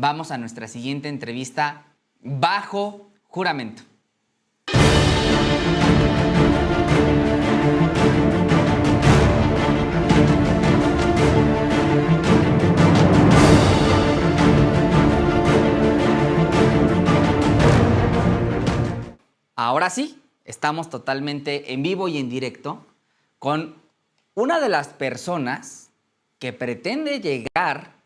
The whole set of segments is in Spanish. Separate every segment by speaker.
Speaker 1: vamos a nuestra siguiente entrevista bajo juramento. Ahora sí, estamos totalmente en vivo y en directo con una de las personas que pretende llegar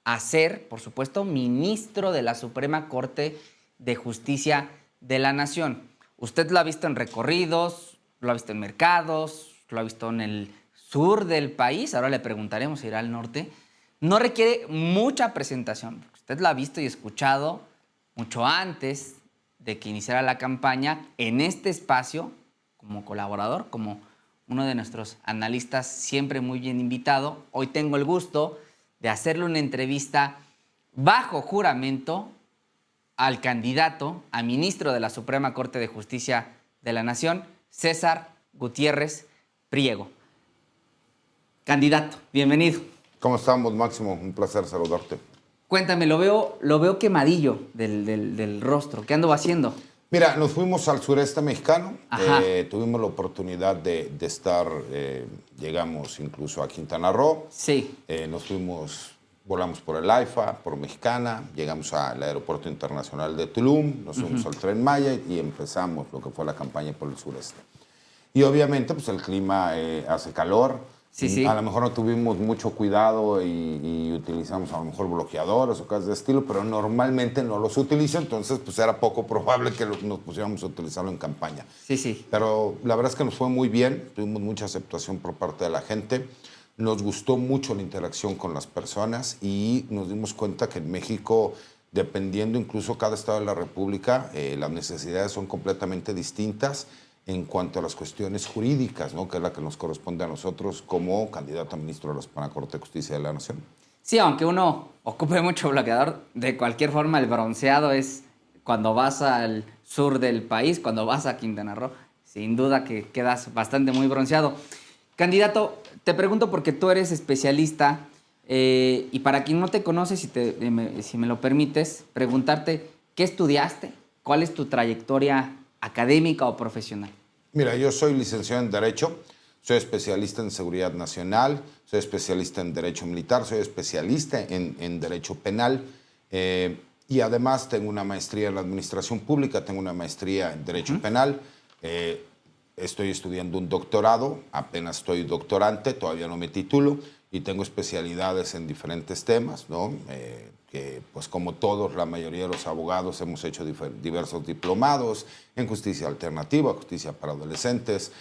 Speaker 1: a ser, por supuesto, ministro de la Suprema Corte de Justicia de la Nación. Usted lo ha visto en recorridos, lo ha visto en mercados, lo ha visto en el sur del país. Ahora le preguntaremos si irá al norte. No requiere mucha presentación. Usted lo ha visto y escuchado mucho antes de que iniciara la campaña en este espacio como colaborador, como uno de nuestros analistas siempre muy bien invitado. Hoy tengo el gusto de hacerle una entrevista bajo juramento al candidato a ministro de la Suprema Corte de Justicia de la Nación, César Gutiérrez Priego. Candidato, bienvenido.
Speaker 2: ¿Cómo estamos, Máximo? Un placer saludarte.
Speaker 1: Cuéntame, lo veo quemadillo del rostro. ¿Qué ando haciendo?
Speaker 2: Mira, nos fuimos al sureste mexicano.
Speaker 1: Tuvimos
Speaker 2: la oportunidad de estar, llegamos incluso a Quintana Roo.
Speaker 1: Sí.
Speaker 2: Volamos por el AIFA, por Mexicana, llegamos al Aeropuerto Internacional de Tulum, nos fuimos al Tren Maya y empezamos lo que fue la campaña por el sureste. Y obviamente, pues el clima hace calor.
Speaker 1: Sí.
Speaker 2: A lo mejor no tuvimos mucho cuidado y utilizamos a lo mejor bloqueadores o cosas de estilo, pero normalmente no los utilizo, entonces pues era poco probable que nos pusiéramos a utilizarlo en campaña.
Speaker 1: Sí.
Speaker 2: Pero la verdad es que nos fue muy bien, tuvimos mucha aceptación por parte de la gente, nos gustó mucho la interacción con las personas y nos dimos cuenta que en México, dependiendo incluso cada estado de la República, las necesidades son completamente distintas en cuanto a las cuestiones jurídicas, ¿no? Que es la que nos corresponde a nosotros como candidato a ministro de la Suprema Corte de Justicia de la Nación.
Speaker 1: Sí, aunque uno ocupe mucho bloqueador, de cualquier forma el bronceado es cuando vas al sur del país, cuando vas a Quintana Roo, sin duda que quedas bastante muy bronceado. Candidato, te pregunto porque tú eres especialista y para quien no te conoce, si me lo permites, preguntarte ¿qué estudiaste? ¿Cuál es tu trayectoria académica o profesional?
Speaker 2: Mira, yo soy licenciado en Derecho, soy especialista en Seguridad Nacional, soy especialista en Derecho Militar, soy especialista en Derecho Penal y además tengo una maestría en la Administración Pública, tengo una maestría en Derecho Penal, estoy estudiando un doctorado, apenas estoy doctorante, todavía no me titulo y tengo especialidades en diferentes temas, ¿no? Que pues como todos, la mayoría de los abogados hemos hecho diversos diplomados en justicia alternativa, justicia para adolescentes,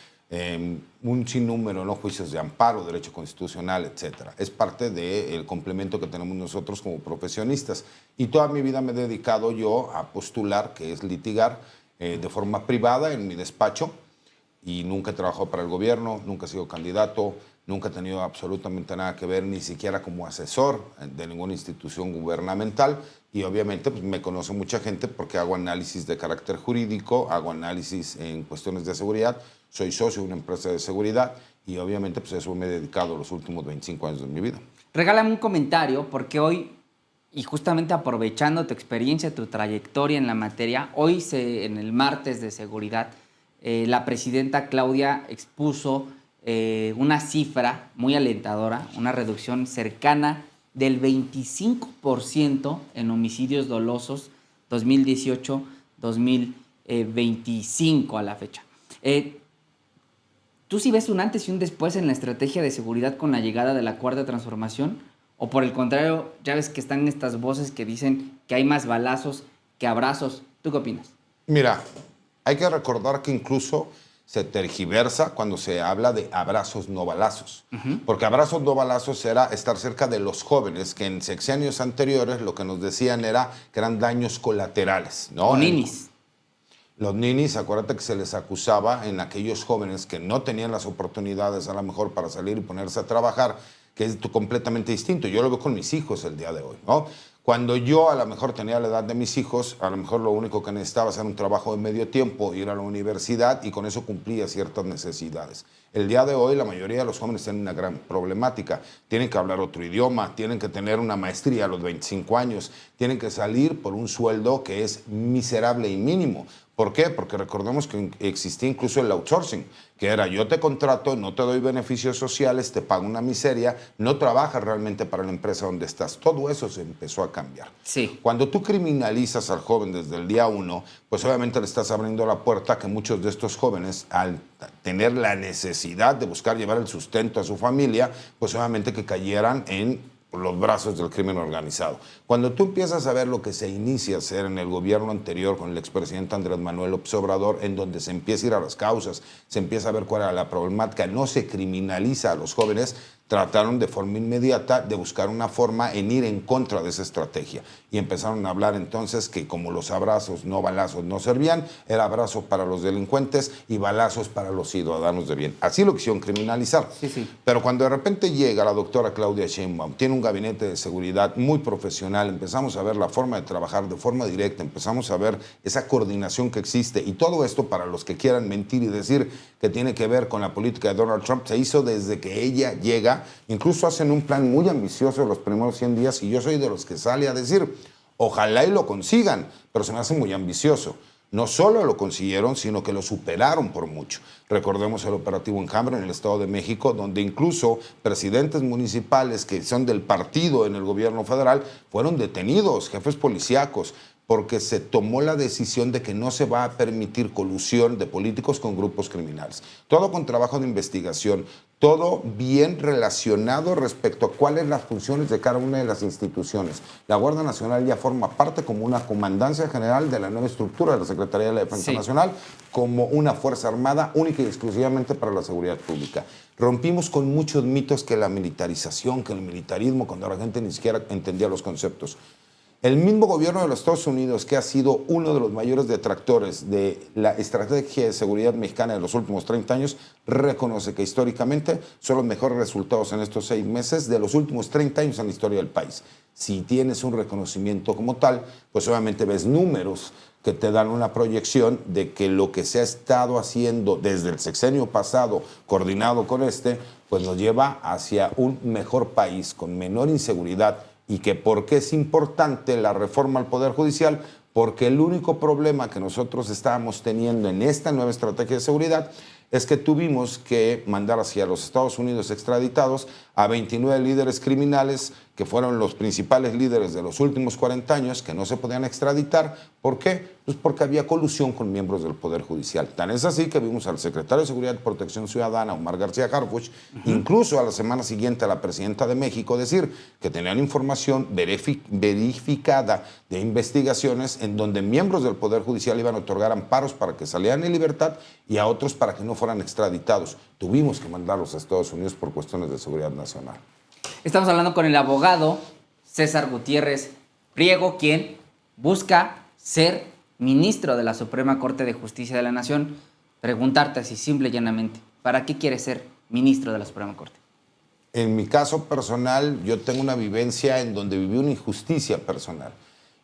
Speaker 2: un sinnúmero, ¿no? Juicios de amparo, derecho constitucional, etc. Es parte del complemento que tenemos nosotros como profesionistas. Y toda mi vida me he dedicado yo a postular, que es litigar de forma privada en mi despacho, y nunca he trabajado para el gobierno, nunca he sido candidato, nunca he tenido absolutamente nada que ver, ni siquiera como asesor de ninguna institución gubernamental. Y obviamente pues, me conoce mucha gente porque hago análisis de carácter jurídico, hago análisis en cuestiones de seguridad, soy socio de una empresa de seguridad y obviamente pues eso me he dedicado los últimos 25 años de mi vida.
Speaker 1: Regálame un comentario porque hoy, y justamente aprovechando tu experiencia, tu trayectoria en la materia, hoy en el martes de seguridad, la presidenta Claudia expuso una cifra muy alentadora, una reducción cercana del 25% en homicidios dolosos 2018-2025 a la fecha. ¿Tú sí ves un antes y un después en la estrategia de seguridad con la llegada de la Cuarta Transformación? ¿O por el contrario, ya ves que están estas voces que dicen que hay más balazos que abrazos? ¿Tú qué opinas?
Speaker 2: Mira, hay que recordar que incluso se tergiversa cuando se habla de abrazos no balazos. Porque abrazos no balazos era estar cerca de los jóvenes que en sexenios anteriores lo que nos decían era que eran daños colaterales, ¿no?
Speaker 1: O ninis.
Speaker 2: Los ninis, acuérdate que se les acusaba en aquellos jóvenes que no tenían las oportunidades a lo mejor para salir y ponerse a trabajar, que es completamente distinto. Yo lo veo con mis hijos el día de hoy, ¿no? Cuando yo a lo mejor tenía la edad de mis hijos, a lo mejor lo único que necesitaba era un trabajo de medio tiempo, ir a la universidad y con eso cumplía ciertas necesidades. El día de hoy la mayoría de los jóvenes tienen una gran problemática. Tienen que hablar otro idioma, tienen que tener una maestría a los 25 años, tienen que salir por un sueldo que es miserable y mínimo. ¿Por qué? Porque recordemos que existía incluso el outsourcing, que era yo te contrato, no te doy beneficios sociales, te pago una miseria, no trabajas realmente para la empresa donde estás. Todo eso se empezó a cambiar.
Speaker 1: Sí.
Speaker 2: Cuando tú criminalizas al joven desde el día uno, pues obviamente le estás abriendo la puerta a que muchos de estos jóvenes, al tener la necesidad de buscar llevar el sustento a su familia, pues obviamente que cayeran en los brazos del crimen organizado. Cuando tú empiezas a ver lo que se inicia a hacer en el gobierno anterior con el expresidente Andrés Manuel López Obrador, en donde se empieza a ir a las causas, se empieza a ver cuál era la problemática, no se criminaliza a los jóvenes, trataron de forma inmediata de buscar una forma en ir en contra de esa estrategia. Y empezaron a hablar entonces que como los abrazos, no balazos, no servían, era abrazos para los delincuentes y balazos para los ciudadanos de bien. Así lo quisieron criminalizar.
Speaker 1: Sí, sí.
Speaker 2: Pero cuando de repente llega la doctora Claudia Sheinbaum, tiene un gabinete de seguridad muy profesional, empezamos a ver la forma de trabajar de forma directa, empezamos a ver esa coordinación que existe y todo esto para los que quieran mentir y decir que tiene que ver con la política de Donald Trump, se hizo desde que ella llega. Incluso hacen un plan muy ambicioso los primeros 100 días y yo soy de los que sale a decir, ojalá y lo consigan, pero se me hace muy ambicioso. No solo lo consiguieron, sino que lo superaron por mucho. Recordemos el operativo Enjambre en el Estado de México, donde incluso presidentes municipales que son del partido en el gobierno federal fueron detenidos, jefes policíacos, porque se tomó la decisión de que no se va a permitir colusión de políticos con grupos criminales. Todo con trabajo de investigación, todo bien relacionado respecto a cuáles son las funciones de cada una de las instituciones. La Guardia Nacional ya forma parte como una comandancia general de la nueva estructura de la Secretaría de la Defensa Nacional, como una fuerza armada única y exclusivamente para la seguridad pública. Rompimos con muchos mitos que la militarización, que el militarismo, cuando la gente ni siquiera entendía los conceptos. El mismo gobierno de los Estados Unidos, que ha sido uno de los mayores detractores de la estrategia de seguridad mexicana de los últimos 30 años, reconoce que históricamente son los mejores resultados en estos 6 meses de los últimos 30 años en la historia del país. Si tienes un reconocimiento como tal, pues obviamente ves números que te dan una proyección de que lo que se ha estado haciendo desde el sexenio pasado, coordinado con pues nos lleva hacia un mejor país, con menor inseguridad. Y que por qué es importante la reforma al Poder Judicial, porque el único problema que nosotros estábamos teniendo en esta nueva estrategia de seguridad es que tuvimos que mandar hacia los Estados Unidos extraditados a 29 líderes criminales que fueron los principales líderes de los últimos 40 años que no se podían extraditar. ¿Por qué? Pues porque había colusión con miembros del Poder Judicial. Tan es así que vimos al secretario de Seguridad y Protección Ciudadana, Omar García Harfuch, incluso a la semana siguiente a la presidenta de México decir que tenían información verificada de investigaciones en donde miembros del Poder Judicial iban a otorgar amparos para que salieran en libertad y a otros para que no fueran extraditados. Tuvimos que mandarlos a Estados Unidos por cuestiones de seguridad nacional.
Speaker 1: Estamos hablando con el abogado César Gutiérrez Priego, quien busca ser ministro de la Suprema Corte de Justicia de la Nación. Preguntarte así simple y llanamente, ¿para qué quieres ser ministro de la Suprema Corte?
Speaker 2: En mi caso personal, yo tengo una vivencia en donde viví una injusticia personal.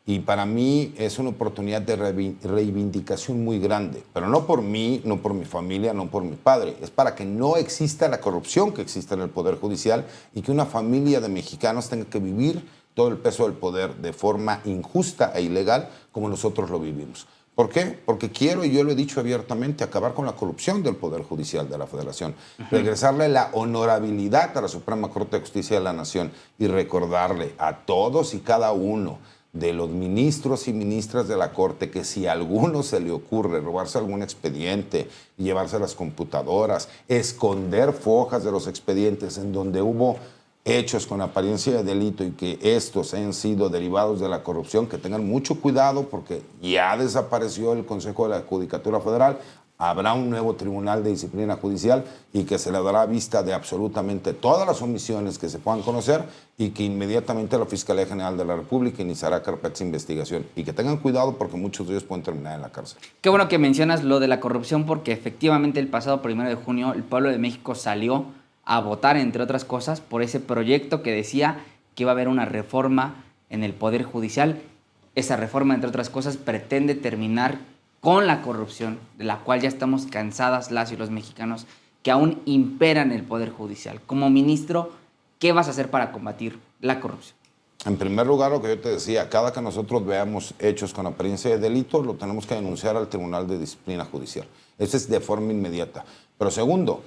Speaker 2: Y para mí es una oportunidad de reivindicación muy grande, pero no por mí, no por mi familia, no por mi padre. Es para que no exista la corrupción que existe en el Poder Judicial y que una familia de mexicanos tenga que vivir todo el peso del poder de forma injusta e ilegal como nosotros lo vivimos. ¿Por qué? Porque quiero, y yo lo he dicho abiertamente, acabar con la corrupción del Poder Judicial de la Federación, regresarle la honorabilidad a la Suprema Corte de Justicia de la Nación y recordarle a todos y cada uno de los ministros y ministras de la Corte que si a alguno se le ocurre robarse algún expediente, llevarse las computadoras, esconder fojas de los expedientes en donde hubo hechos con apariencia de delito y que estos hayan sido derivados de la corrupción, que tengan mucho cuidado porque ya desapareció el Consejo de la Judicatura Federal, habrá un nuevo Tribunal de Disciplina Judicial y que se le dará vista de absolutamente todas las omisiones que se puedan conocer y que inmediatamente la Fiscalía General de la República iniciará carpetas de investigación y que tengan cuidado porque muchos de ellos pueden terminar en la cárcel.
Speaker 1: Qué bueno que mencionas lo de la corrupción porque efectivamente el pasado 1 de junio el pueblo de México salió a votar, entre otras cosas, por ese proyecto que decía que iba a haber una reforma en el Poder Judicial. Esa reforma, entre otras cosas, pretende terminar con la corrupción, de la cual ya estamos cansadas las y los mexicanos, que aún impera en el Poder Judicial. Como ministro, ¿qué vas a hacer para combatir la corrupción?
Speaker 2: En primer lugar, lo que yo te decía, cada que nosotros veamos hechos con apariencia de delito, lo tenemos que denunciar al Tribunal de Disciplina Judicial. Eso es de forma inmediata. Pero segundo,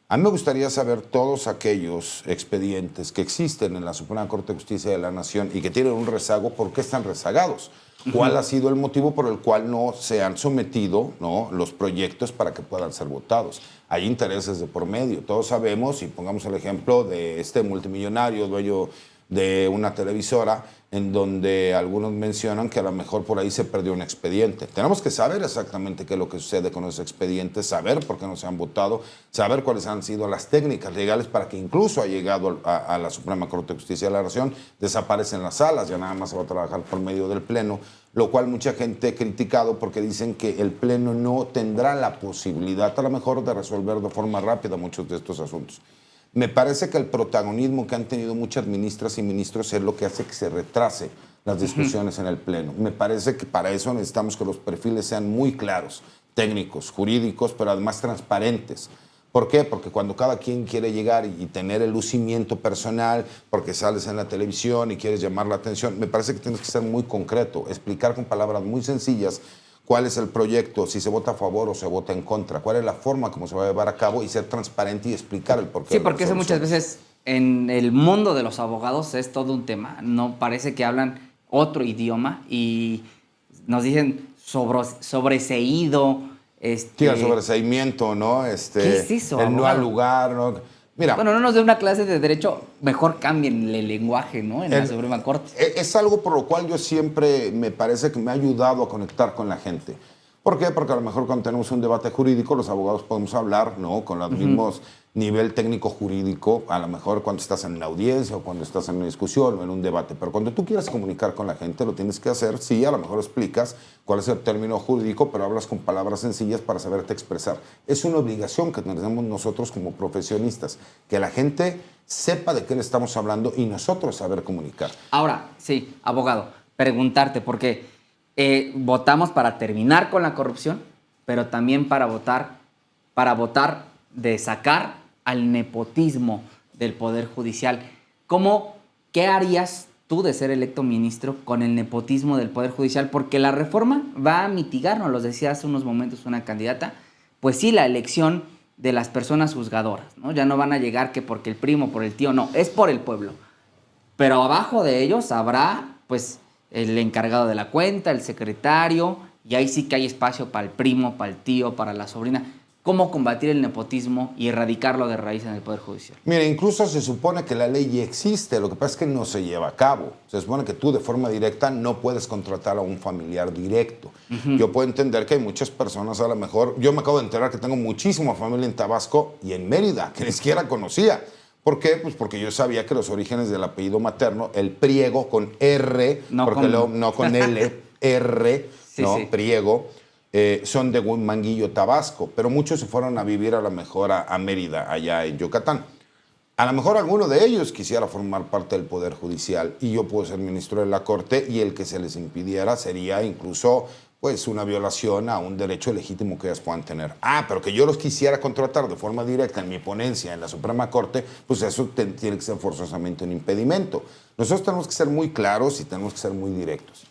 Speaker 2: a mí me gustaría saber todos aquellos expedientes que existen en la Suprema Corte de Justicia de la Nación y que tienen un rezago, ¿por qué están rezagados? ¿Cuál ha sido el motivo por el cual no se han sometido, ¿no?, los proyectos para que puedan ser votados? Hay intereses de por medio. Todos sabemos, y pongamos el ejemplo de este multimillonario dueño de una televisora, en donde algunos mencionan que a lo mejor por ahí se perdió un expediente. Tenemos que saber exactamente qué es lo que sucede con esos expedientes, saber por qué no se han votado, saber cuáles han sido las técnicas legales para que incluso ha llegado a la Suprema Corte de Justicia de la Nación, desaparecen las salas, ya nada más se va a trabajar por medio del Pleno, lo cual mucha gente ha criticado porque dicen que el Pleno no tendrá la posibilidad a lo mejor de resolver de forma rápida muchos de estos asuntos. Me parece que el protagonismo que han tenido muchas ministras y ministros es lo que hace que se retrase las discusiones en el Pleno. Me parece que para eso necesitamos que los perfiles sean muy claros, técnicos, jurídicos, pero además transparentes. ¿Por qué? Porque cuando cada quien quiere llegar y tener el lucimiento personal, porque sales en la televisión y quieres llamar la atención, me parece que tienes que ser muy concreto, explicar con palabras muy sencillas cuál es el proyecto, si se vota a favor o se vota en contra, cuál es la forma como se va a llevar a cabo y ser transparente y explicar el porqué.
Speaker 1: Sí, porque eso muchas veces en el mundo de los abogados es todo un tema. No parece que hablan otro idioma y nos dicen sobreseído.
Speaker 2: Sí, el sobreseimiento, ¿no?
Speaker 1: ¿Qué es eso,
Speaker 2: el no
Speaker 1: abogado?
Speaker 2: al lugar, ¿no? Mira,
Speaker 1: Bueno, no nos dé una clase de derecho, mejor cambien el lenguaje, ¿no? En la Suprema Corte.
Speaker 2: Es algo por lo cual yo siempre me parece que me ha ayudado a conectar con la gente. ¿Por qué? Porque a lo mejor cuando tenemos un debate jurídico, los abogados podemos hablar, ¿no?, con los mismos nivel técnico jurídico, a lo mejor cuando estás en una audiencia o cuando estás en una discusión o en un debate. Pero cuando tú quieres comunicar con la gente, lo tienes que hacer. Sí, a lo mejor explicas cuál es el término jurídico, pero hablas con palabras sencillas para saberte expresar. Es una obligación que tenemos nosotros como profesionistas, que la gente sepa de qué le estamos hablando y nosotros saber comunicar.
Speaker 1: Ahora, sí, abogado, preguntarte, porque votamos para terminar con la corrupción, pero también para votar de sacar al nepotismo del Poder Judicial. ¿Qué harías tú de ser electo ministro con el nepotismo del Poder Judicial? Porque la reforma va a mitigar, nos lo decía hace unos momentos una candidata, pues sí, la elección de las personas juzgadoras, ¿no? Ya no van a llegar que porque el primo, por el tío, no, es por el pueblo. Pero abajo de ellos habrá, pues, el encargado de la cuenta, el secretario, y ahí sí que hay espacio para el primo, para el tío, para la sobrina. ¿Cómo combatir el nepotismo y erradicarlo de raíz en el Poder Judicial?
Speaker 2: Mira, incluso se supone que la ley ya existe, lo que pasa es que no se lleva a cabo. Se supone que tú de forma directa no puedes contratar a un familiar directo. Yo puedo entender que hay muchas personas, a lo mejor, yo me acabo de enterar que tengo muchísima familia en Tabasco y en Mérida, que ni siquiera conocía. ¿Por qué? Pues porque yo sabía que los orígenes del apellido materno, el Priego con R, no con L, R,
Speaker 1: sí,
Speaker 2: ¿no?
Speaker 1: Sí.
Speaker 2: Priego. Son de Huimanguillo, Tabasco, pero muchos se fueron a vivir a lo mejor a Mérida, allá en Yucatán. A lo mejor alguno de ellos quisiera formar parte del Poder Judicial y yo puedo ser ministro de la Corte y el que se les impidiera sería incluso pues una violación a un derecho legítimo que ellos puedan tener. Pero que yo los quisiera contratar de forma directa en mi ponencia en la Suprema Corte, pues eso tiene que ser forzosamente un impedimento. Nosotros tenemos que ser muy claros y tenemos que ser muy directos.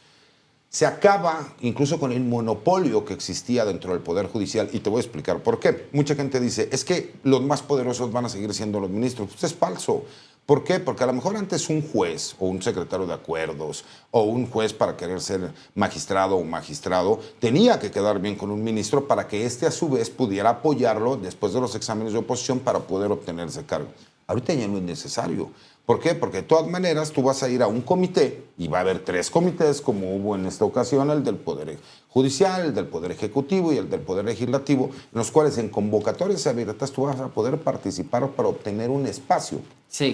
Speaker 2: Se acaba incluso con el monopolio que existía dentro del Poder Judicial y te voy a explicar por qué. Mucha gente dice, es que los más poderosos van a seguir siendo los ministros. Pues es falso. ¿Por qué? Porque a lo mejor antes un juez o un secretario de acuerdos o un juez para querer ser magistrado o magistrado tenía que quedar bien con un ministro para que éste a su vez pudiera apoyarlo después de los exámenes de oposición para poder obtener ese cargo. Ahorita ya no es necesario. ¿Por qué? Porque de todas maneras tú vas a ir a un comité y va a haber 3 comités como hubo en esta ocasión, el del Poder Judicial, el del Poder Ejecutivo y el del Poder Legislativo, en los cuales en convocatorias abiertas tú vas a poder participar para obtener un espacio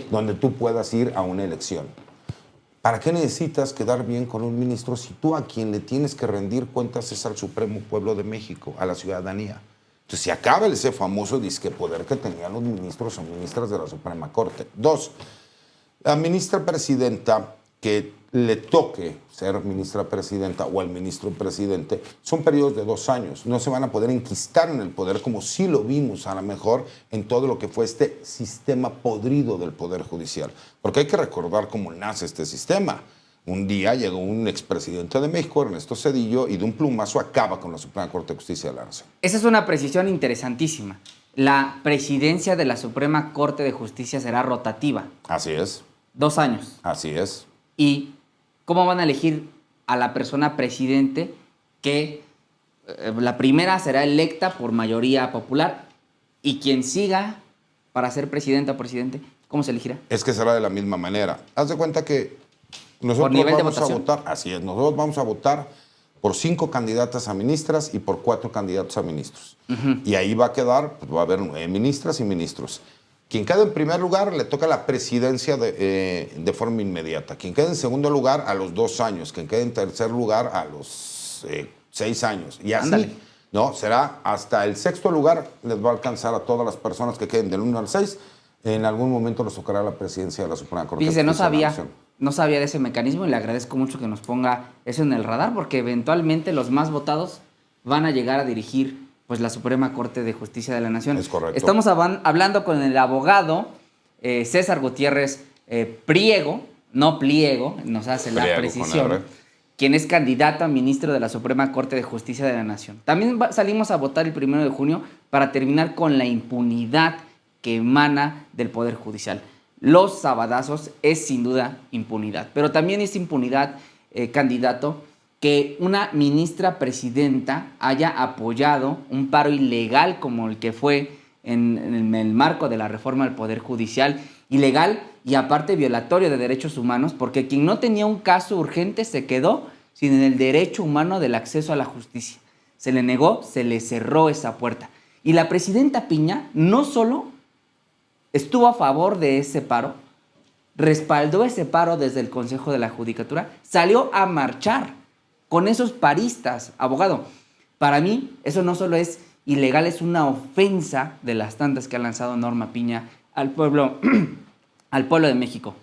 Speaker 2: donde tú puedas ir a una elección. ¿Para qué necesitas quedar bien con un ministro si tú a quien le tienes que rendir cuentas es al Supremo Pueblo de México, a la ciudadanía? Entonces se acaba ese famoso disque poder que tenían los ministros o ministras de la Suprema Corte. 2, la ministra presidenta que le toque ser ministra presidenta o al ministro presidente son periodos de 2 años. No se van a poder enquistar en el poder como sí lo vimos a lo mejor en todo lo que fue este sistema podrido del Poder Judicial. Porque hay que recordar cómo nace este sistema. Un día llegó un expresidente de México, Ernesto Zedillo, y de un plumazo acaba con la Suprema Corte de Justicia de la Nación.
Speaker 1: Esa es una precisión interesantísima. La presidencia de la Suprema Corte de Justicia será rotativa.
Speaker 2: Así es.
Speaker 1: 2 años.
Speaker 2: Así es.
Speaker 1: ¿Y cómo van a elegir a la persona presidente que la primera será electa por mayoría popular y quien siga para ser presidenta o presidente, cómo se elegirá?
Speaker 2: Es que será de la misma manera. Haz de cuenta que nosotros
Speaker 1: nivel de
Speaker 2: vamos a
Speaker 1: votación?
Speaker 2: votar, así es, nosotros vamos a votar por 5 candidatas a ministras y por 4 candidatos a ministros. Y ahí va a quedar, pues va a haber 9 ministras y ministros. Quien quede en primer lugar le toca la presidencia de forma inmediata. Quien quede en segundo lugar a los 2 años. Quien quede en tercer lugar a los 6 años. Y así,
Speaker 1: Ándale.
Speaker 2: ¿no? Será hasta el 6º lugar, les va a alcanzar a todas las personas que queden del 1 al 6. En algún momento les tocará la presidencia de la Suprema Corte.
Speaker 1: Fíjese,
Speaker 2: de Justicia de la Nación.
Speaker 1: no sabía de ese mecanismo y le agradezco mucho que nos ponga eso en el radar porque eventualmente los más votados van a llegar a dirigir pues la Suprema Corte de Justicia de la Nación.
Speaker 2: Es correcto.
Speaker 1: Estamos hablando con el abogado César Gutiérrez Priego, no Pliego, nos hace la
Speaker 2: Priego, con
Speaker 1: precisión,
Speaker 2: R.
Speaker 1: quien es candidato a ministro de la Suprema Corte de Justicia de la Nación. También salimos a votar el 1 de junio para terminar con la impunidad que emana del Poder Judicial. Los sabadazos es sin duda impunidad, pero también es impunidad, candidato, que una ministra presidenta haya apoyado un paro ilegal como el que fue en el marco de la reforma del Poder Judicial, ilegal y aparte violatorio de derechos humanos, porque quien no tenía un caso urgente se quedó sin el derecho humano del acceso a la justicia. Se le negó, se le cerró esa puerta. Y la presidenta Piña no solo estuvo a favor de ese paro, respaldó ese paro desde el Consejo de la Judicatura, salió a marchar con esos paristas, abogado. Para mí, eso no solo es ilegal, es una ofensa de las tantas que ha lanzado Norma Piña al pueblo de México.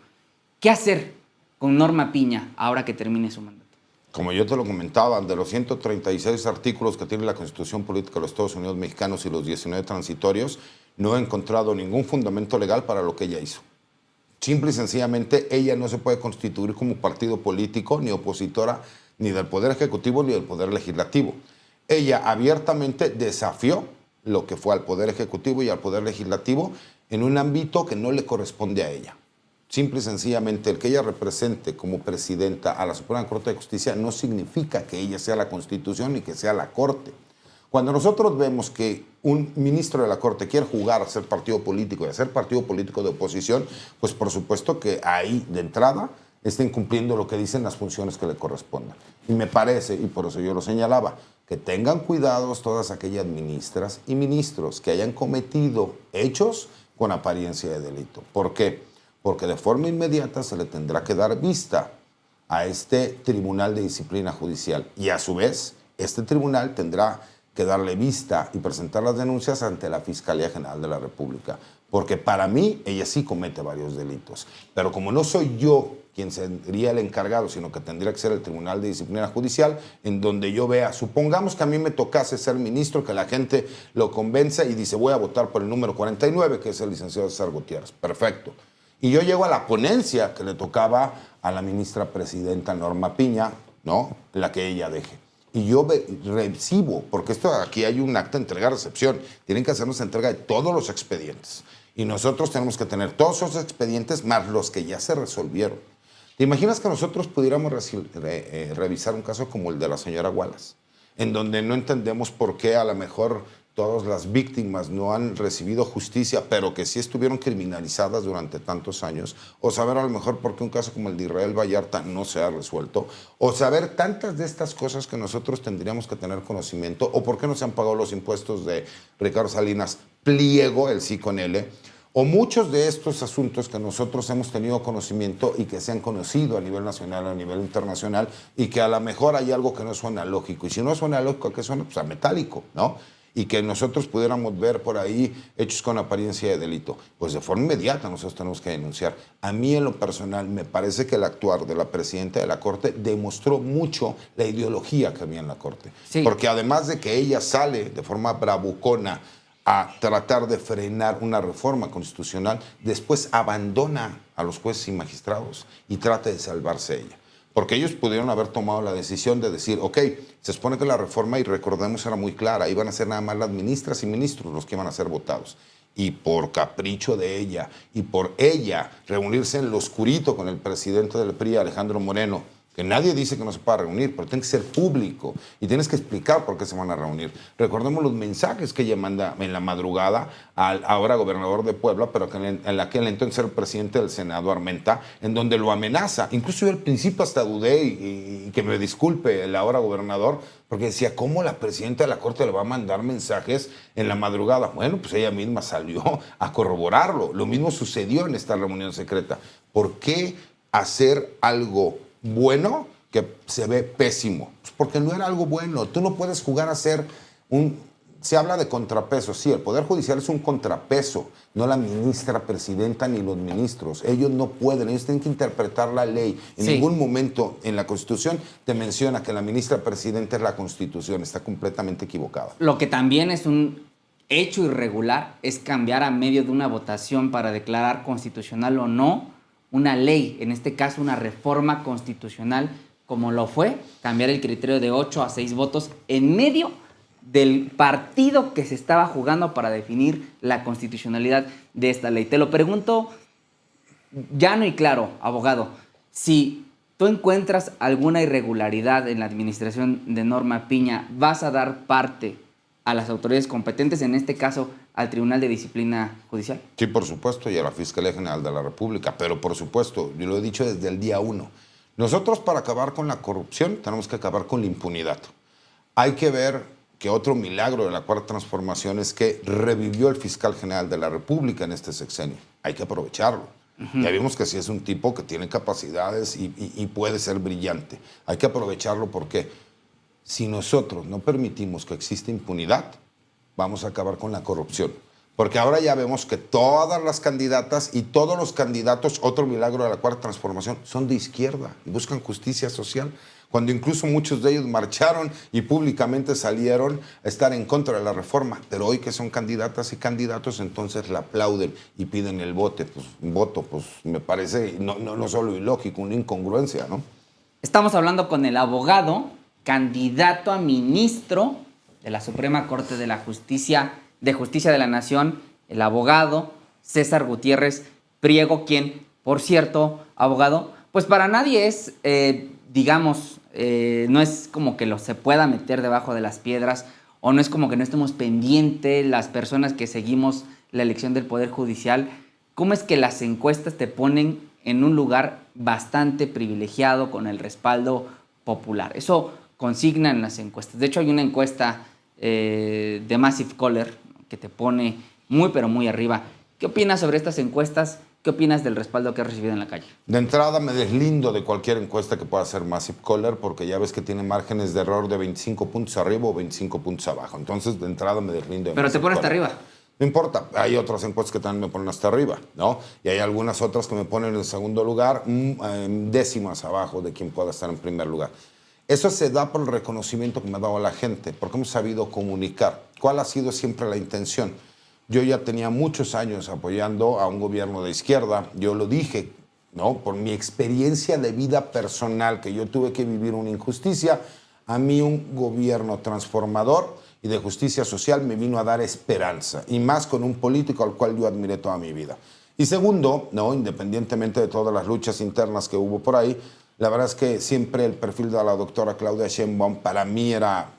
Speaker 1: ¿Qué hacer con Norma Piña ahora que termine su mandato?
Speaker 2: Como yo te lo comentaba, de los 136 artículos que tiene la Constitución Política de los Estados Unidos Mexicanos y los 19 transitorios, no he encontrado ningún fundamento legal para lo que ella hizo. Simple y sencillamente, ella no se puede constituir como partido político ni opositora ni del Poder Ejecutivo ni del Poder Legislativo. Ella abiertamente desafió lo que fue al Poder Ejecutivo y al Poder Legislativo en un ámbito que no le corresponde a ella. Simple y sencillamente, el que ella represente como presidenta a la Suprema Corte de Justicia no significa que ella sea la Constitución ni que sea la Corte. Cuando nosotros vemos que un ministro de la Corte quiere jugar a ser partido político y a ser partido político de oposición, pues por supuesto que ahí de entrada está incumpliendo lo que dicen las funciones que le correspondan. Y me parece, y por eso yo lo señalaba, que tengan cuidados todas aquellas ministras y ministros que hayan cometido hechos con apariencia de delito. ¿Por qué? Porque de forma inmediata se le tendrá que dar vista a este Tribunal de Disciplina Judicial y a su vez este tribunal tendrá que darle vista y presentar las denuncias ante la Fiscalía General de la República. Porque para mí ella sí comete varios delitos. Pero como no soy yo quien sería el encargado, sino que tendría que ser el Tribunal de Disciplina Judicial, en donde yo vea, supongamos que a mí me tocase ser ministro, que la gente lo convence y dice voy a votar por el número 49, que es el licenciado César Gutiérrez. Perfecto. Y yo llego a la ponencia que le tocaba a la ministra presidenta Norma Piña, ¿no? La que ella deje. Y yo recibo, porque esto aquí hay un acta de entrega-recepción, tienen que hacernos entrega de todos los expedientes. Y nosotros tenemos que tener todos esos expedientes más los que ya se resolvieron. ¿Te imaginas que nosotros pudiéramos revisar un caso como el de la señora Wallace, en donde no entendemos por qué a lo mejor todas las víctimas no han recibido justicia, pero que sí estuvieron criminalizadas durante tantos años, o saber a lo mejor por qué un caso como el de Israel Vallarta no se ha resuelto, o saber tantas de estas cosas que nosotros tendríamos que tener conocimiento, o por qué no se han pagado los impuestos de Ricardo Salinas Pliego, el sí con L, o muchos de estos asuntos que nosotros hemos tenido conocimiento y que se han conocido a nivel nacional, a nivel internacional, y que a lo mejor hay algo que no suena lógico. Y si no suena lógico, ¿a qué suena? Pues a metálico, ¿no? y que nosotros pudiéramos ver por ahí hechos con apariencia de delito, pues de forma inmediata nosotros tenemos que denunciar. A mí en lo personal me parece que el actuar de la presidenta de la Corte demostró mucho la ideología que había en la Corte.
Speaker 1: Sí.
Speaker 2: Porque además de que ella sale de forma bravucona a tratar de frenar una reforma constitucional, después abandona a los jueces y magistrados y trata de salvarse ella. Porque ellos pudieron haber tomado la decisión de decir, ok, se supone que la reforma, y recordemos, era muy clara, iban a ser nada más las ministras y ministros los que iban a ser votados. Y por capricho de ella, y por ella reunirse en lo oscurito con el presidente del PRI, Alejandro Moreno, que nadie dice que no se pueda reunir, pero tiene que ser público y tienes que explicar por qué se van a reunir. Recordemos los mensajes que ella manda en la madrugada al ahora gobernador de Puebla, pero que en aquel entonces era el presidente del Senado, Armenta, en donde lo amenaza. Incluso yo al principio hasta dudé y que me disculpe el ahora gobernador, porque decía, ¿cómo la presidenta de la Corte le va a mandar mensajes en la madrugada? Bueno, pues ella misma salió a corroborarlo. Lo mismo sucedió en esta reunión secreta. ¿Por qué hacer algo bueno que se ve pésimo? Pues porque no era algo bueno. Tú no puedes jugar a ser un... Se habla de contrapeso. Sí, el Poder Judicial es un contrapeso, no la ministra presidenta ni los ministros. Ellos no pueden, ellos tienen que interpretar la ley. En ningún momento en la Constitución te menciona que la ministra presidenta es la Constitución. Está completamente equivocada.
Speaker 1: Lo que también es un hecho irregular es cambiar a medio de una votación para declarar constitucional o no una ley, en este caso una reforma constitucional, como lo fue cambiar el criterio de 8 a 6 votos en medio del partido que se estaba jugando para definir la constitucionalidad de esta ley. Te lo pregunto llano y claro, abogado, si tú encuentras alguna irregularidad en la administración de Norma Piña, ¿vas a dar parte a las autoridades competentes, en este caso al Tribunal de Disciplina Judicial?
Speaker 2: Sí, por supuesto, y a la Fiscalía General de la República, pero por supuesto, yo lo he dicho desde el día 1. Nosotros para acabar con la corrupción tenemos que acabar con la impunidad. Hay que ver que otro milagro de la Cuarta Transformación es que revivió el Fiscal General de la República en este sexenio. Hay que aprovecharlo. Ya vimos que sí es un tipo que tiene capacidades y puede ser brillante. Hay que aprovecharlo porque si nosotros no permitimos que exista impunidad, vamos a acabar con la corrupción. Porque ahora ya vemos que todas las candidatas y todos los candidatos, otro milagro de la Cuarta Transformación, son de izquierda y buscan justicia social. Cuando incluso muchos de ellos marcharon y públicamente salieron a estar en contra de la reforma. Pero hoy que son candidatas y candidatos, entonces la aplauden y piden el voto. Pues me parece no solo ilógico, una incongruencia, ¿no?
Speaker 1: Estamos hablando con el abogado, candidato a ministro de la Suprema Corte de Justicia de la Nación, el abogado César Gutiérrez Priego, quien, por cierto, abogado, pues para nadie es, no es como que se pueda meter debajo de las piedras, o no es como que no estemos pendientes las personas que seguimos la elección del Poder Judicial. ¿Cómo es que las encuestas te ponen en un lugar bastante privilegiado con el respaldo popular? Eso consignan las encuestas. De hecho, hay una encuesta de Massive Caller que te pone muy, pero muy arriba. ¿Qué opinas sobre estas encuestas? ¿Qué opinas del respaldo que has recibido en la calle? De
Speaker 2: entrada me deslindo de cualquier encuesta que pueda hacer Massive Caller porque ya ves que tiene márgenes de error de 25 puntos arriba o 25 puntos abajo. Entonces, de entrada me deslindo de
Speaker 1: Pero te pone hasta arriba.
Speaker 2: No importa, hay otras encuestas que también me ponen hasta arriba, ¿no? Y hay algunas otras que me ponen en segundo lugar, décimas abajo de quien pueda estar en primer lugar. Eso se da por el reconocimiento que me ha dado la gente, porque hemos sabido comunicar. ¿Cuál ha sido siempre la intención? Yo ya tenía muchos años apoyando a un gobierno de izquierda. Yo lo dije, ¿no? Por mi experiencia de vida personal, que yo tuve que vivir una injusticia, a mí un gobierno transformador y de justicia social me vino a dar esperanza, y más con un político al cual yo admiré toda mi vida. Y segundo, ¿no? Independientemente de todas las luchas internas que hubo por ahí, la verdad es que siempre el perfil de la doctora Claudia Sheinbaum para mí era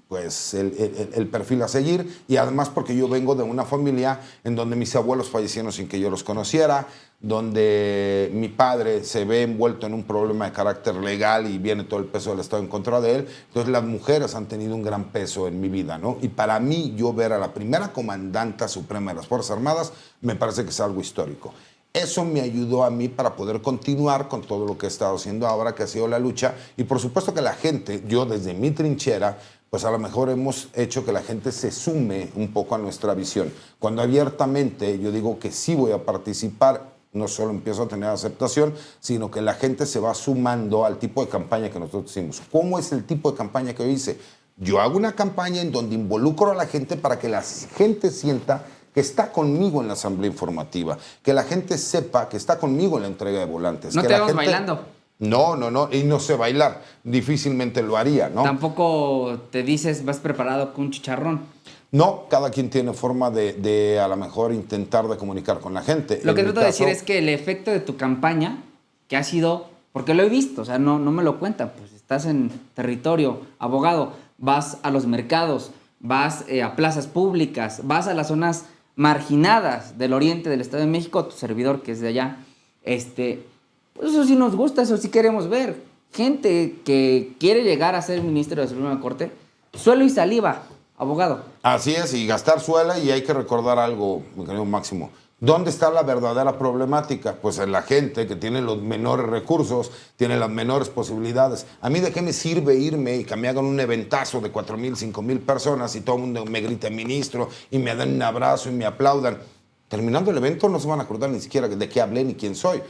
Speaker 2: pues el perfil a seguir, y además porque yo vengo de una familia en donde mis abuelos fallecieron sin que yo los conociera, donde mi padre se ve envuelto en un problema de carácter legal y viene todo el peso del Estado en contra de él. Entonces las mujeres han tenido un gran peso en mi vida, ¿no? Y para mí, yo ver a la primera comandanta suprema de las Fuerzas Armadas me parece que es algo histórico. Eso me ayudó a mí para poder continuar con todo lo que he estado haciendo ahora, que ha sido la lucha. Y por supuesto que la gente, yo desde mi trinchera, pues a lo mejor hemos hecho que la gente se sume un poco a nuestra visión. Cuando abiertamente yo digo que sí voy a participar, no solo empiezo a tener aceptación, sino que la gente se va sumando al tipo de campaña que nosotros hicimos. ¿Cómo es el tipo de campaña que yo hice? Yo hago una campaña en donde involucro a la gente para que la gente sienta que está conmigo en la asamblea informativa, que la gente sepa que está conmigo en la entrega de volantes.
Speaker 1: No
Speaker 2: que
Speaker 1: te
Speaker 2: la
Speaker 1: vamos
Speaker 2: gente...
Speaker 1: bailando.
Speaker 2: No, y no sé bailar, difícilmente lo haría, ¿no?
Speaker 1: Tampoco te dices, vas preparado con un chicharrón.
Speaker 2: No, cada quien tiene forma de a lo mejor intentar de comunicar con la gente.
Speaker 1: Lo que
Speaker 2: En mi
Speaker 1: trato de decir
Speaker 2: caso,
Speaker 1: es que el efecto de tu campaña, que ha sido, porque lo he visto, o sea, no me lo cuentan, pues estás en territorio, abogado, vas a los mercados, vas a plazas públicas, vas a las zonas marginadas del oriente del Estado de México, tu servidor que es de allá, pues eso sí nos gusta, eso sí queremos ver. Gente que quiere llegar a ser ministro de la Suprema Corte, suelo y saliva, abogado.
Speaker 2: así es, y gastar suela, y hay que recordar algo, mi querido Máximo. ¿Dónde está la verdadera problemática? Pues en la gente que tiene los menores recursos, tiene las menores posibilidades. ¿A mí de qué me sirve irme y que me hagan un eventazo de 4,000, 5,000 personas y todo el mundo me grite ministro y me den un abrazo y me aplaudan? Terminando el evento no se van a acordar ni siquiera de qué hablé ni quién soy.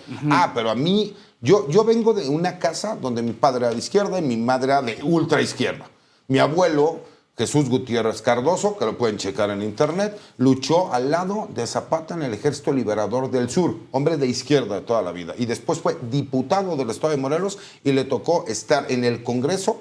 Speaker 2: Pero a mí, yo vengo de una casa donde mi padre era de izquierda y mi madre era de ultra izquierda. Mi abuelo, Jesús Gutiérrez Cardoso, que lo pueden checar en internet, luchó al lado de Zapata en el Ejército Liberador del Sur, hombre de izquierda de toda la vida. Y después fue diputado del Estado de Morelos y le tocó estar en el Congreso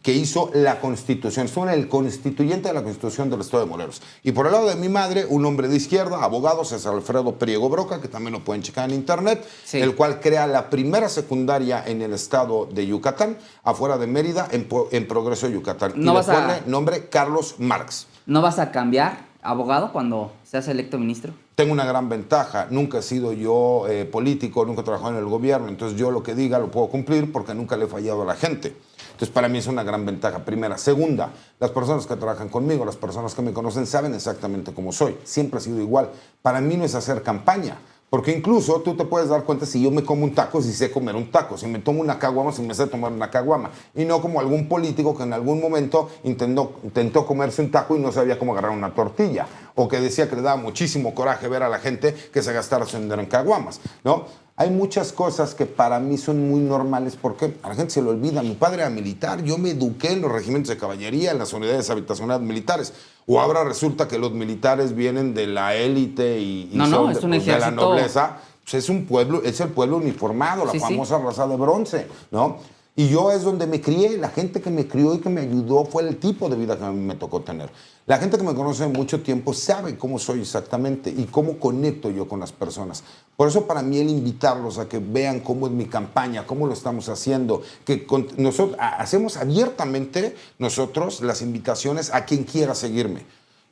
Speaker 2: que hizo la Constitución. Estuvo en el constituyente de la Constitución del Estado de Morelos. Y por el lado de mi madre, un hombre de izquierda, abogado, César Alfredo Priego Broca, que también lo pueden checar en internet,
Speaker 1: Sí.
Speaker 2: el cual crea la primera secundaria en el estado de Yucatán, afuera de Mérida, en Progreso, Yucatán.
Speaker 1: No
Speaker 2: y
Speaker 1: vas
Speaker 2: le
Speaker 1: a-
Speaker 2: pone nombre Carlos Marx.
Speaker 1: ¿No vas a cambiar, abogado, cuando seas electo ministro?
Speaker 2: Tengo una gran ventaja, nunca he sido yo político, nunca he trabajado en el gobierno, entonces yo lo que diga lo puedo cumplir porque nunca le he fallado a la gente. Entonces para mí es una gran ventaja, primera. Segunda, las personas que trabajan conmigo, las personas que me conocen saben exactamente cómo soy, siempre ha sido igual. Para mí no es hacer campaña, porque incluso tú te puedes dar cuenta si yo me como un taco, si sé comer un taco, si me tomo una caguama, si me sé tomar una caguama, y no como algún político que en algún momento intentó comerse un taco y no sabía cómo agarrar una tortilla, o que decía que le daba muchísimo coraje ver a la gente que se gastara su dinero en caguamas, ¿no? Hay muchas cosas que para mí son muy normales porque a la gente se le olvida. Mi padre era militar, yo me eduqué en los regimientos de caballería, en las unidades habitacionales militares. O ahora resulta que los militares vienen de la élite y
Speaker 1: No,
Speaker 2: son
Speaker 1: es un
Speaker 2: de la
Speaker 1: ejército.
Speaker 2: nobleza. Pues es un pueblo, es el pueblo uniformado, la
Speaker 1: Sí, sí.
Speaker 2: famosa raza de bronce, ¿no? Y yo es donde me crié, la gente que me crió y que me ayudó fue el tipo de vida que a mí me tocó tener. La gente que me conoce mucho tiempo sabe cómo soy exactamente y cómo conecto yo con las personas. Por eso para mí el invitarlos a que vean cómo es mi campaña, cómo lo estamos haciendo, que nosotros hacemos abiertamente nosotros las invitaciones a quien quiera seguirme.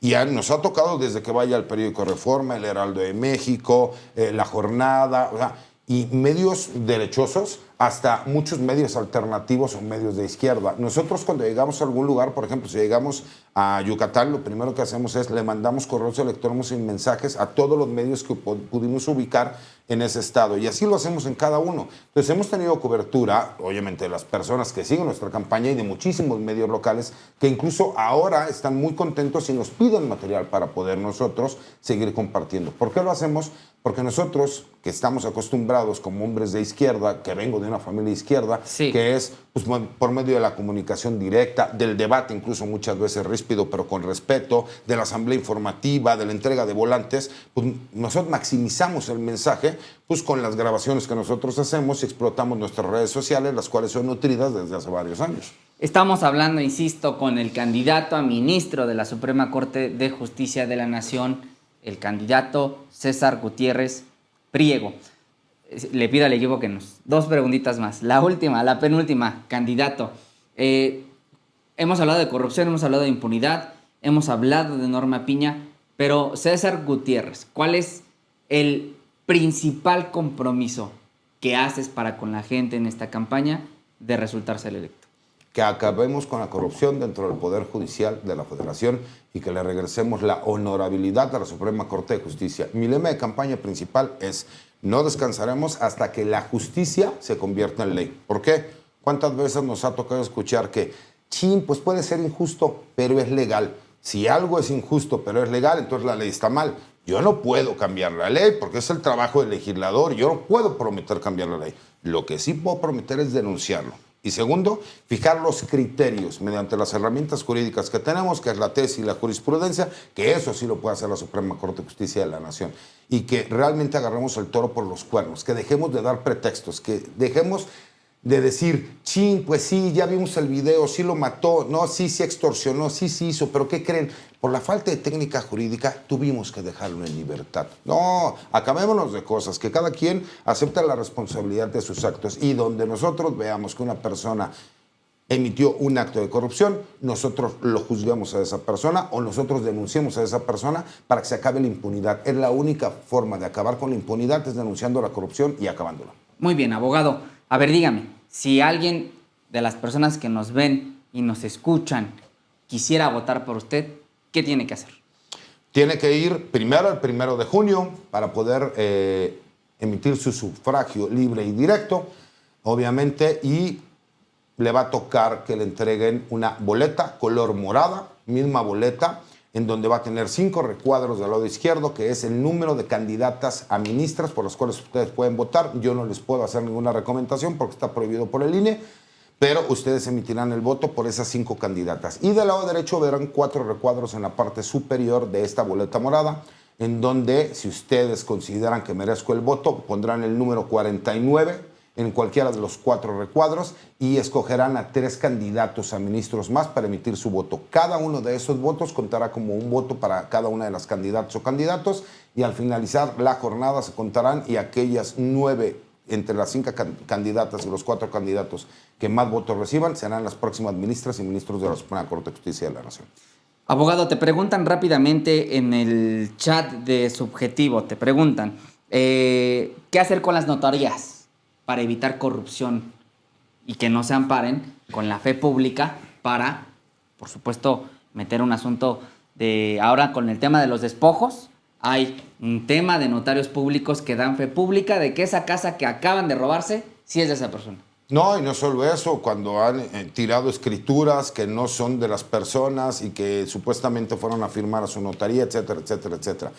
Speaker 2: Y nos ha tocado desde que vaya al periódico Reforma, el Heraldo de México, La Jornada, o sea, y medios derechosos hasta muchos medios alternativos o medios de izquierda. Nosotros cuando llegamos a algún lugar, por ejemplo, si llegamos a Yucatán, lo primero que hacemos es le mandamos correos electrónicos y mensajes a todos los medios que pudimos ubicar en ese estado. Y así lo hacemos en cada uno. Entonces hemos tenido cobertura, obviamente, de las personas que siguen nuestra campaña y de muchísimos medios locales que incluso ahora están muy contentos y nos piden material para poder nosotros seguir compartiendo. ¿Por qué lo hacemos? Porque nosotros, que estamos acostumbrados como hombres de izquierda, que vengo de una familia de izquierda,
Speaker 1: Sí.
Speaker 2: que es pues, por medio de la comunicación directa, del debate incluso muchas veces ríspido, pero con respeto, de la asamblea informativa, de la entrega de volantes, pues nosotros maximizamos el mensaje pues, con las grabaciones que nosotros hacemos y explotamos nuestras redes sociales, las cuales son nutridas desde hace varios años.
Speaker 1: Estamos hablando, insisto, con el candidato a ministro de la Suprema Corte de Justicia de la Nación, el candidato César Gutiérrez Priego. Le pido al equipo que nos... Dos preguntitas más. La última, la penúltima, candidato. Hemos hablado de corrupción, hemos hablado de impunidad, hemos hablado de Norma Piña, pero César Gutiérrez, ¿cuál es el principal compromiso que haces para con la gente en esta campaña de resultar ser electo?
Speaker 2: Que acabemos con la corrupción dentro del Poder Judicial de la Federación y que le regresemos la honorabilidad a la Suprema Corte de Justicia. Mi lema de campaña principal es: no descansaremos hasta que la justicia se convierta en ley. ¿Por qué? ¿Cuántas veces nos ha tocado escuchar que chin, pues puede ser injusto, pero es legal. Si algo es injusto, pero es legal, entonces la ley está mal. Yo no puedo cambiar la ley porque es el trabajo del legislador. Yo no puedo prometer cambiar la ley. Lo que sí puedo prometer es denunciarlo. Y segundo, fijar los criterios mediante las herramientas jurídicas que tenemos, que es la tesis y la jurisprudencia, que eso sí lo puede hacer la Suprema Corte de Justicia de la Nación. Y que realmente agarremos el toro por los cuernos, que dejemos de dar pretextos, que dejemos de decir, chin, pues sí, ya vimos el video, sí lo mató, no, sí extorsionó, sí hizo, pero ¿qué creen? Por la falta de técnica jurídica tuvimos que dejarlo en libertad. No, acabémonos de cosas, que cada quien acepte la responsabilidad de sus actos y donde nosotros veamos que una persona emitió un acto de corrupción, nosotros lo juzguemos a esa persona o nosotros denunciemos a esa persona para que se acabe la impunidad. Es la única forma de acabar con la impunidad, es denunciando la corrupción y acabándola.
Speaker 1: Muy bien, abogado. A ver, dígame, si alguien de las personas que nos ven y nos escuchan quisiera votar por usted, ¿qué tiene que hacer?
Speaker 2: Tiene que ir primero el 1 de junio para poder emitir su sufragio libre y directo, obviamente, y le va a tocar que le entreguen una boleta color morada, misma boleta, en donde va a tener 5 recuadros del lado izquierdo, que es el número de candidatas a ministras por las cuales ustedes pueden votar. Yo no les puedo hacer ninguna recomendación porque está prohibido por el INE, pero ustedes emitirán el voto por esas 5 candidatas. Y del lado derecho verán 4 recuadros en la parte superior de esta boleta morada, en donde, si ustedes consideran que merezco el voto, pondrán el número 49 en cualquiera de los 4 recuadros y escogerán a 3 candidatos a ministros más para emitir su voto. Cada uno de esos votos contará como un voto para cada una de las candidatas o candidatos y al finalizar la jornada se contarán y aquellas 9 entre las 5 candidatas y los 4 candidatos que más votos reciban serán las próximas ministras y ministros de la Suprema Corte de Justicia de la Nación.
Speaker 1: Abogado, te preguntan rápidamente en el chat de Subjetivo, te preguntan, ¿qué hacer con las notarías para evitar corrupción y que no se amparen con la fe pública para, por supuesto, meter un asunto de ahora con el tema de los despojos? Hay un tema de notarios públicos que dan fe pública de que esa casa que acaban de robarse sí es de esa persona.
Speaker 2: No, y no solo eso, cuando han tirado escrituras que no son de las personas y que supuestamente fueron a firmar a su notaría, etcétera, etcétera, etcétera.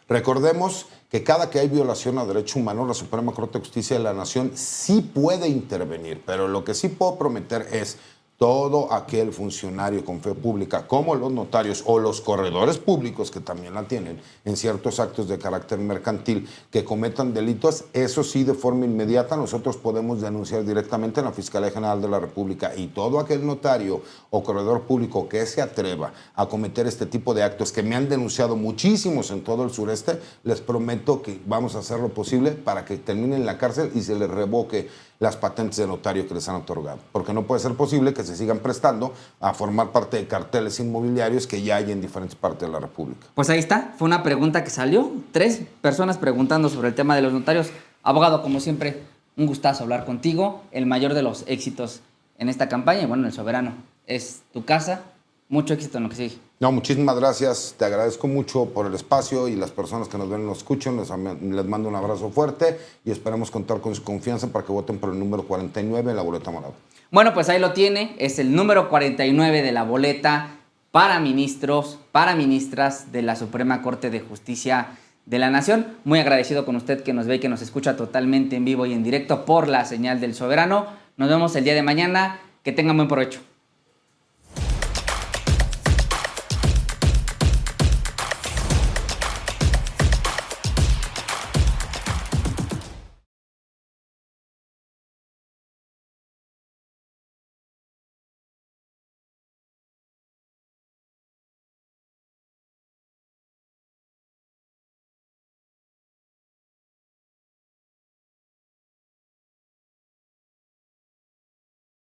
Speaker 2: Recordemos que cada que hay violación a derechos humanos, la Suprema Corte de Justicia de la Nación sí puede intervenir, pero lo que sí puedo prometer es todo aquel funcionario con fe pública, como los notarios o los corredores públicos, que también la tienen, en ciertos actos de carácter mercantil, que cometan delitos, eso sí, de forma inmediata, nosotros podemos denunciar directamente en la Fiscalía General de la República. Y todo aquel notario o corredor público que se atreva a cometer este tipo de actos, que me han denunciado muchísimos en todo el sureste, les prometo que vamos a hacer lo posible para que terminen en la cárcel y se les revoque las patentes de notario que les han otorgado. Porque no puede ser posible que se sigan prestando a formar parte de carteles inmobiliarios que ya hay en diferentes partes de la República.
Speaker 1: Pues ahí está, fue una pregunta que salió. 3 personas preguntando sobre el tema de los notarios. Abogado, como siempre, un gustazo hablar contigo. El mayor de los éxitos en esta campaña. Y bueno, El Soberano es tu casa. Mucho éxito en lo que sigue.
Speaker 2: No, muchísimas gracias. Te agradezco mucho por el espacio y las personas que nos ven y nos escuchan. Les mando un abrazo fuerte y esperamos contar con su confianza para que voten por el número 49 en la boleta morada.
Speaker 1: Bueno, pues ahí lo tiene. Es el número 49 de la boleta para ministros, para ministras de la Suprema Corte de Justicia de la Nación. Muy agradecido con usted que nos ve y que nos escucha totalmente en vivo y en directo por la señal del Soberano. Nos vemos el día de mañana. Que tengan buen provecho.